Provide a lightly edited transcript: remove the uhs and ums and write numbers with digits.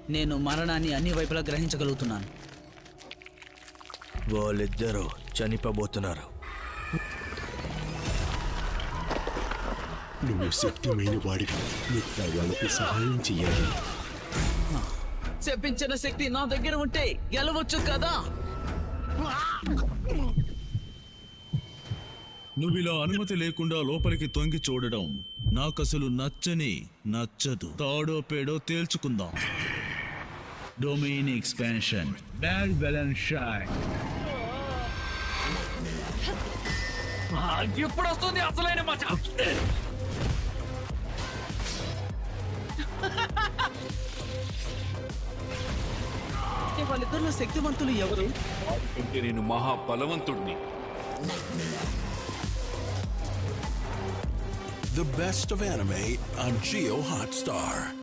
నేను మరణాన్ని అన్ని వైపులా గ్రహించగలుగుతున్నాను. వాళ్ళిద్దరూ చనిపోబోతున్నారు. నువ్వు శక్తిమైన వాడివి, మిగతా వాళ్ళకి సహాయం చెయ్యాలి. చెప్పించిన శక్తి నా దగ్గర ఉంటే గెలవచ్చు కదా. నువ్విలా అనుమతి లేకుండా లోపలికి తొంగి చూడడం నాకసలు నచ్చదు. తాడో పేడో తేల్చుకుందాం. Domain expansion, bad balance shot. ఇప్పుడు వస్తుంది అసలైన మజా. వాళ్ళిద్దరిలో శక్తివంతులు ఎవరు? అంటే నేను మహాబలవంతుడిని. The best of anime on Geo Hotstar.